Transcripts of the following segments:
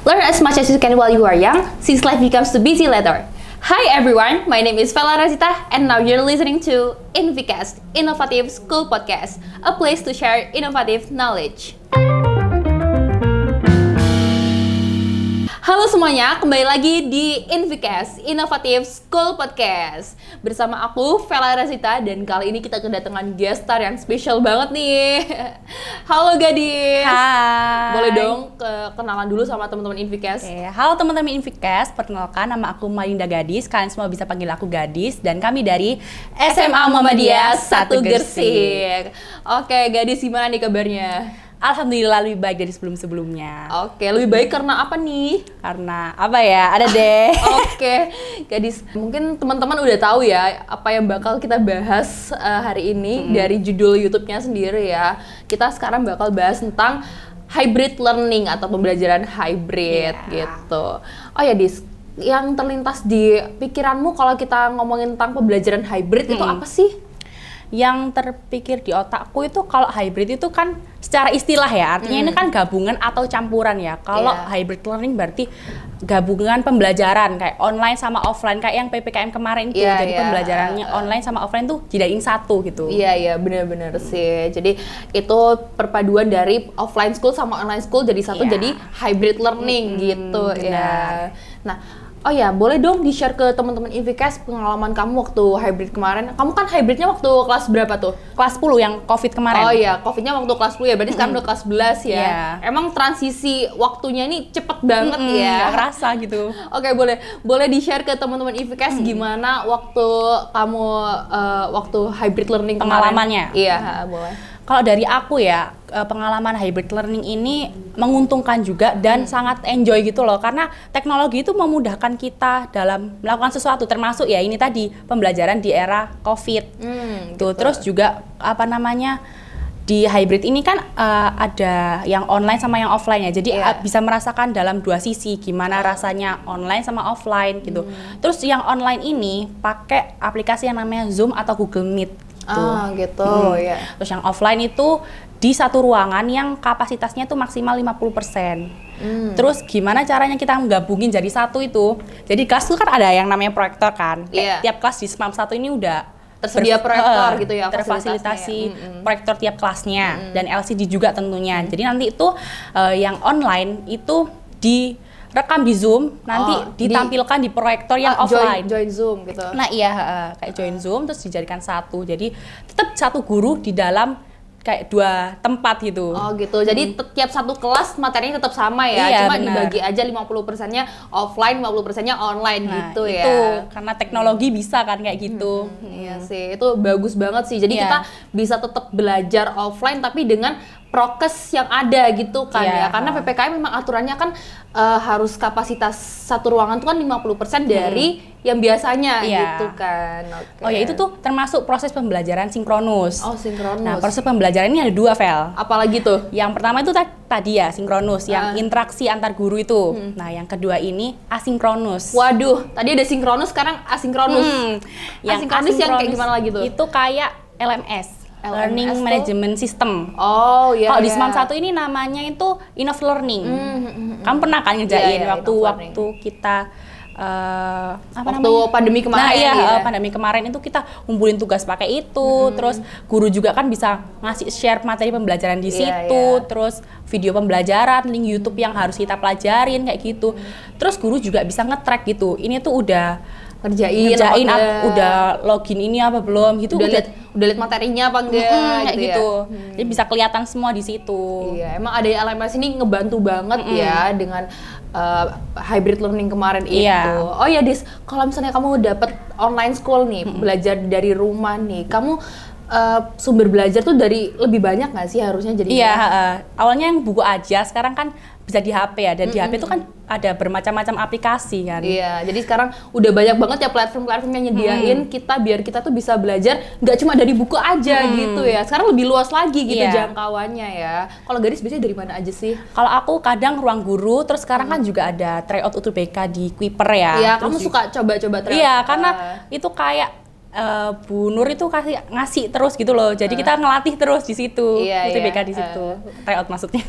Learn as much as you can while you are young, since life becomes too busy later. Hi everyone, my name is Vela Razita, and now you're listening to Invicast, Innovative School Podcast, a place to share innovative knowledge. Halo semuanya, kembali lagi di Invicast, Innovative School Podcast. Bersama aku, Vela Razita, dan kali ini kita kedatangan guest star yang spesial banget nih. Halo gadis. Hai. Boleh dong kenalan dulu sama teman-teman Invicast. Halo teman-teman Invicast, perkenalkan nama aku Malinda Gadis. Kalian semua bisa panggil aku Gadis, dan kami dari SMA Muhammadiyah 1 Gersik. Oke, gadis gimana nih kabarnya? Alhamdulillah lebih baik dari sebelum-sebelumnya. Oke, lebih baik karena apa nih? Karena apa ya? Ada deh. Oke, gadis, mungkin teman-teman udah tahu ya apa yang bakal kita bahas hari ini dari judul YouTube-nya sendiri ya. Kita sekarang bakal bahas tentang hybrid learning atau pembelajaran hybrid gitu. Oh ya, Dis, yang terlintas di pikiranmu kalau kita ngomongin tentang pembelajaran hybrid itu apa sih? Yang terpikir di otakku itu kalau hybrid itu kan secara istilah ya, artinya ini kan gabungan atau campuran ya. Kalau hybrid learning berarti gabungan pembelajaran kayak online sama offline, kayak yang PPKM kemarin itu. Jadi pembelajarannya online sama offline tuh jadiin satu gitu. Iya, benar-benar sih. Jadi itu perpaduan dari offline school sama online school jadi satu, jadi hybrid learning gitu ya. Nah, oh ya, boleh dong di-share ke teman-teman Invicast pengalaman kamu waktu hybrid kemarin. Kamu kan hybridnya waktu kelas berapa tuh? Kelas 10 yang COVID kemarin. Oh iya, COVID-nya waktu kelas 10 ya, berarti sekarang udah kelas 11 ya. Emang transisi waktunya ini cepet banget ya. Gak kerasa gitu. Oke, boleh di-share ke teman-teman Invicast gimana waktu kamu waktu hybrid learning pengalamannya. Kemarin? Iya, boleh. Kalau dari aku ya, pengalaman hybrid learning ini menguntungkan juga dan sangat enjoy gitu loh, karena teknologi itu memudahkan kita dalam melakukan sesuatu, termasuk ya ini tadi pembelajaran di era COVID. Tuh, terus juga di hybrid ini kan ada yang online sama yang offline ya, jadi bisa merasakan dalam dua sisi gimana rasanya online sama offline gitu. Terus yang online ini pakai aplikasi yang namanya Zoom atau Google Meet. Ya. Terus yang offline itu di satu ruangan yang kapasitasnya tuh maksimal 50%. Terus gimana caranya kita menggabungin jadi satu itu? Jadi kelas itu kan ada yang namanya proyektor kan. Tiap kelas di SMAM 1 ini udah tersedia proyektor gitu ya, terfasilitasi proyektor tiap kelasnya dan LCD juga tentunya. Jadi nanti itu yang online itu direkam di Zoom, nanti ditampilkan di proyektor yang offline. Join Zoom gitu. Nah kayak join Zoom terus dijadikan satu. Jadi tetap satu guru di dalam kayak dua tempat gitu. Oh gitu, jadi tiap satu kelas materinya tetap sama ya, cuma dibagi aja 50%-nya offline, 50%-nya online gitu ya. Itu karena teknologi bisa kan kayak gitu. Iya sih, itu bagus banget sih. Jadi kita bisa tetap belajar offline tapi dengan prokes yang ada gitu kan ya. Karena PPKM memang aturannya kan harus kapasitas satu ruangan tuh kan 50% dari yang biasanya gitu kan. Oh ya, itu tuh termasuk proses pembelajaran sinkronus. Oh, sinkronus. Nah, proses pembelajaran ini ada dua, Vel. Apalagi tuh? Yang pertama itu tadi ya sinkronus, yang interaksi antar guru itu. Nah, yang kedua ini asinkronus. Waduh, tadi ada sinkronus, sekarang asinkronus. Yang asinkronus yang kayak gimana lagi tuh? Itu kayak LMS. Learning Management System. Oh iya. Kalau di SMAM 1 ini namanya itu Innov Learning. Kamu pernah kan ngerjain waktu kita waktu pandemi kemarin? Pandemi kemarin itu kita ngumpulin tugas pakai itu, terus guru juga kan bisa ngasih share materi pembelajaran di situ, terus video pembelajaran, link YouTube yang harus kita pelajarin kayak gitu. Terus guru juga bisa nge-track gitu. Ini tuh udah ngerjain udah login ini apa belum gitu, udah lihat materinya apa enggak gitu. Jadi bisa kelihatan semua di situ. Iya, emang ada LMS ini ngebantu banget ya dengan hybrid learning kemarin itu. Oh ya, Dis, kalau misalnya kamu dapet online school nih, belajar dari rumah nih, kamu sumber belajar tuh dari lebih banyak nggak sih harusnya jadi? Iya, awalnya yang buku aja, sekarang kan bisa di HP ya, dan di HP itu kan ada bermacam-macam aplikasi kan. Iya, jadi sekarang udah banyak banget ya platform-platform yang nyediain biar kita tuh bisa belajar nggak cuma dari buku aja gitu ya. Sekarang lebih luas lagi gitu jangkauannya ya. Kalau Gadis biasanya dari mana aja sih? Kalau aku kadang Ruang Guru, terus sekarang kan juga ada tryout UTBK di Kuiper ya. Iya, kamu suka coba-coba tryout? Iya, karena itu kayak Bu Nur itu ngasih terus gitu loh. Jadi kita ngelatih terus di situ. UTBK di situ. Tryout maksudnya.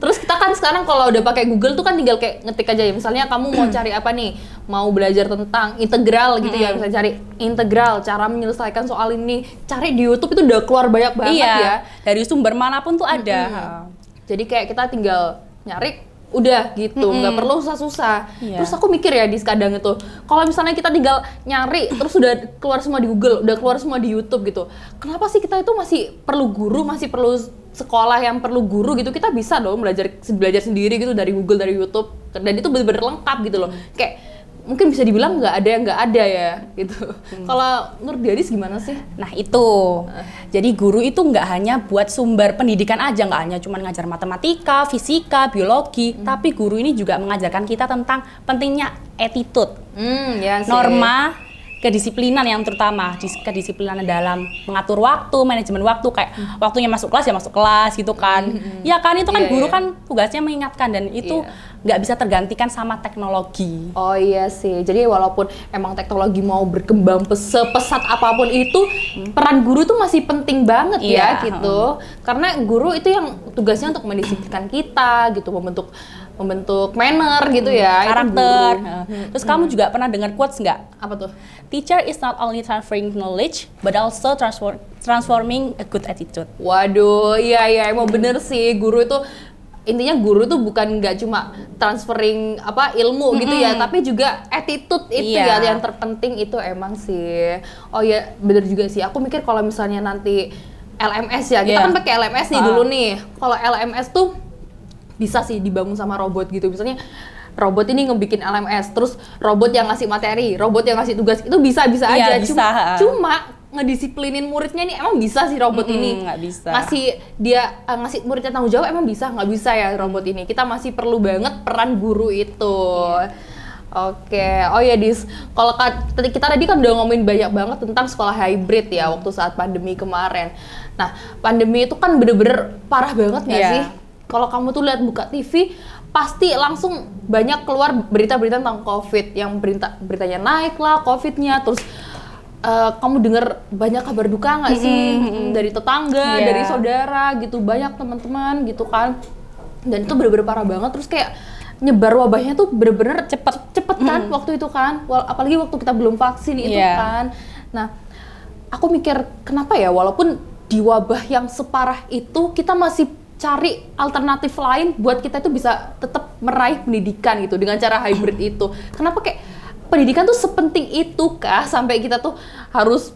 Terus kita kan sekarang kalau udah pakai Google tuh kan tinggal kayak ngetik aja ya. Misalnya kamu mau cari apa nih? Mau belajar tentang integral gitu ya. Misalnya cari integral, cara menyelesaikan soal ini. Cari di YouTube itu udah keluar banyak banget ya. Dari sumber manapun tuh ada. Jadi kayak kita tinggal nyari udah gitu, nggak perlu susah-susah. Terus aku mikir ya di kadang itu, kalau misalnya kita tinggal nyari terus udah keluar semua di Google, udah keluar semua di YouTube gitu, kenapa sih kita itu masih perlu guru, masih perlu sekolah yang perlu guru gitu? Kita bisa dong belajar sendiri gitu dari Google, dari YouTube, dan itu benar-benar lengkap gitu loh. Kayak mungkin bisa dibilang nggak ada yang nggak ada ya gitu. Kalau menurut Diaris gimana sih? Nah itu, jadi guru itu nggak hanya buat sumber pendidikan aja, nggak hanya cuma ngajar matematika, fisika, biologi, tapi guru ini juga mengajarkan kita tentang pentingnya attitude, Ya sih. norma, kedisiplinan yang terutama, kedisiplinan dalam mengatur waktu, manajemen waktu, kayak waktunya masuk kelas ya masuk kelas gitu kan. Ya kan, itu kan guru kan tugasnya mengingatkan, dan itu nggak bisa tergantikan sama teknologi. Oh iya sih, jadi walaupun emang teknologi mau berkembang sepesat apapun itu, peran guru tuh masih penting banget ya gitu. Karena guru itu yang tugasnya untuk mendisiplinkan kita gitu, membentuk manner gitu ya, karakter. Terus kamu juga pernah dengar quotes nggak? Apa tuh? Teacher is not only transferring knowledge, but also transforming a good attitude. Waduh, iya emang bener sih, guru itu intinya guru tuh bukan nggak cuma transferring ilmu gitu ya, tapi juga attitude itu ya yang terpenting itu emang sih. Oh ya bener juga sih, aku mikir kalau misalnya nanti LMS ya, kita kan pakai LMS nih dulu nih. Kalau LMS tuh bisa sih dibangun sama robot gitu, misalnya robot ini ngebikin LMS, terus robot yang ngasih materi, robot yang ngasih tugas, itu bisa aja. Cuma ngedisiplinin muridnya nih emang bisa sih robot ini? Nggak bisa. Ngasih muridnya tanggung jawab emang bisa? Nggak bisa ya robot ini. Kita masih perlu banget peran guru itu. Oke. Oh ya Dis, kalau kita tadi kan udah ngomongin banyak banget tentang sekolah hybrid ya waktu saat pandemi kemarin. Nah, pandemi itu kan bener-bener parah banget nggak sih? Kalau kamu tuh lihat buka TV, pasti langsung banyak keluar berita-berita tentang COVID, yang beritanya naik lah COVID-nya, terus kamu dengar banyak kabar duka nggak sih dari tetangga, dari saudara gitu, banyak teman-teman gitu kan, dan itu bener-bener parah banget. Terus kayak nyebar wabahnya tuh bener-bener cepet kan waktu itu kan, apalagi waktu kita belum vaksin itu kan. Nah, aku mikir kenapa ya walaupun di wabah yang separah itu kita masih cari alternatif lain buat kita itu bisa tetap meraih pendidikan gitu dengan cara hybrid itu. Kenapa kayak pendidikan tuh sepenting itu kah sampai kita tuh harus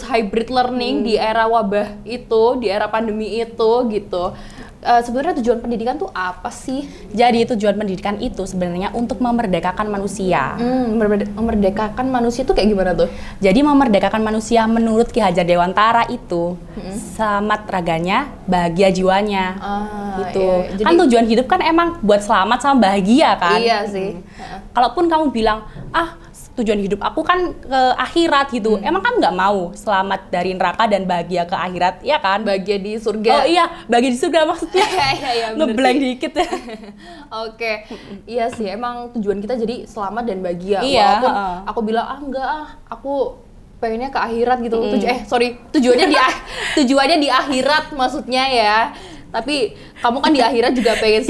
hybrid learning di era wabah itu, di era pandemi itu gitu. Sebenarnya tujuan pendidikan tuh apa sih? Jadi tujuan pendidikan itu sebenarnya untuk memerdekakan manusia. Memerdekakan manusia itu kayak gimana tuh? Jadi memerdekakan manusia menurut Ki Hajar Dewantara itu selamat raganya, bahagia jiwanya. Gitu. Jadi, kan tujuan hidup kan emang buat selamat sama bahagia kan? Iya sih. Kalaupun kamu bilang, tujuan hidup aku kan ke akhirat gitu. Emang kan nggak mau selamat dari neraka dan bahagia ke akhirat, ya kan? Bahagia di surga. Oh iya, bahagia di surga maksudnya. Iya, ngeblank dikit ya. Oke. Iya sih, emang tujuan kita jadi selamat dan bahagia. Iya, walaupun aku bilang aku pengennya ke akhirat gitu. Tujuannya di akhirat maksudnya ya. Tapi kamu kan di akhirat juga pengen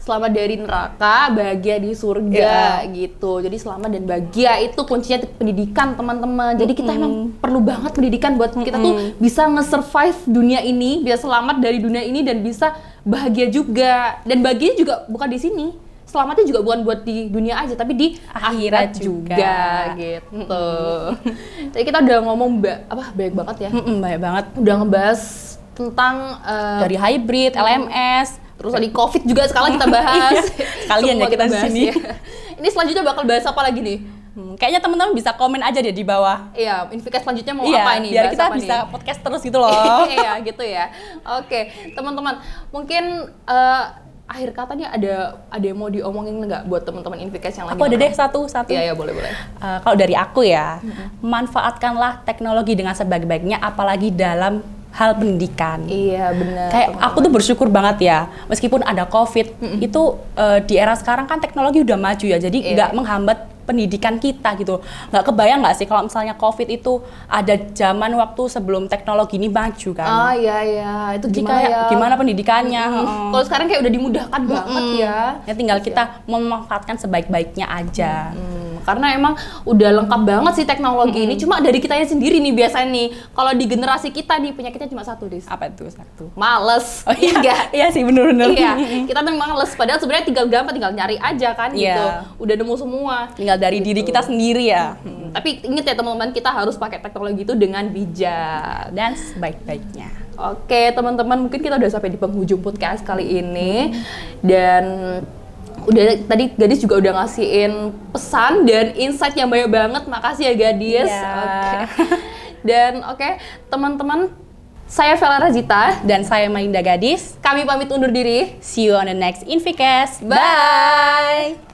selamat dari neraka, bahagia di surga gitu. Jadi selamat dan bahagia itu kuncinya pendidikan, teman-teman. Jadi kita emang perlu banget pendidikan buat kita tuh bisa nge-survive dunia ini, bisa selamat dari dunia ini dan bisa bahagia juga. Dan bahagia juga bukan di sini. Selamatnya juga bukan buat di dunia aja, tapi di akhirat juga gitu. Jadi kita udah ngomong banyak banget ya. Banyak banget. Udah ngebahas tentang dari hybrid, LMS, terus tadi COVID juga sekarang kita bahas. Kalian ya kita di sini. Ya. Ini selanjutnya bakal bahas apa lagi nih? Kayaknya teman-teman bisa komen aja deh di bawah. Iya, Infikasi selanjutnya mau apa ini? Biar kita bisa podcast terus gitu loh. Iya, gitu ya. Oke, teman-teman, mungkin akhir kata nih ada yang mau diomongin nggak buat teman-teman Infikasi yang lagi? Aku ada deh satu. Iya, boleh. Kalau dari aku ya, manfaatkanlah teknologi dengan sebaik-baiknya, apalagi dalam hal pendidikan. Iya, benar. Kayak aku tuh bersyukur banget ya, meskipun ada COVID, itu di era sekarang kan teknologi udah maju ya, jadi nggak menghambat pendidikan kita gitu. Nggak kebayang nggak sih kalau misalnya COVID itu ada zaman waktu sebelum teknologi ini maju kan? Ah iya, itu gimana ya? Gimana pendidikannya? Kalau sekarang kayak udah dimudahkan banget ya. Ya tinggal kita memanfaatkan sebaik-baiknya aja. Karena emang udah lengkap banget sih teknologi ini. Cuma dari kitanya sendiri nih biasanya nih. Kalau di generasi kita nih penyakitnya cuma satu, Dis. Apa itu satu? Males. Oh iya, Enggak. iya sih bener-bener. Iya, kita tuh males. Padahal sebenarnya tinggal gampang, tinggal nyari aja kan gitu. Iya. Udah nemu semua. Tinggal dari diri kita sendiri ya. Tapi inget ya teman-teman, kita harus pakai teknologi itu dengan bijak. Dan sebaik-baiknya. Oke teman-teman, mungkin kita udah sampai di penghujung podcast kali ini. Dan udah tadi Gadis juga udah ngasihin pesan dan insight yang banyak banget. Makasih ya Gadis. Iya. Oke. Dan oke, teman-teman, saya Vela Razita Dan saya Mainda Gadis. Kami pamit undur diri. See you on the next Inficast. Bye.